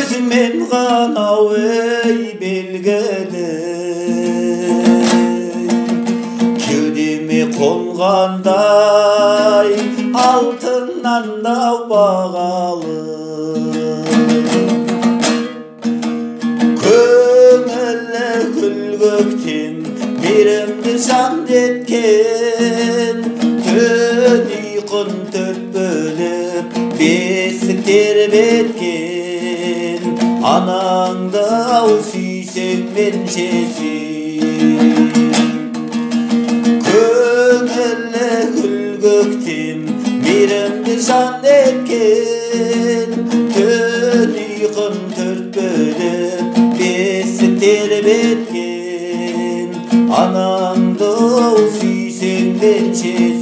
Көзімен ғана ой белгілі, кеудеме қонғандай алтыннан да бағалы. Көңілі күлгіктен мейірімді жан еткен, түн ұйқын төрт бөліп бесік тербеткен, анаңды ау сүйсең меншесің. Көңілі күлгіктен мейірімді жан еткен, түн ұйқын төрт бөліп бесік тербеткен, анаңды ау сүйсең меншесің.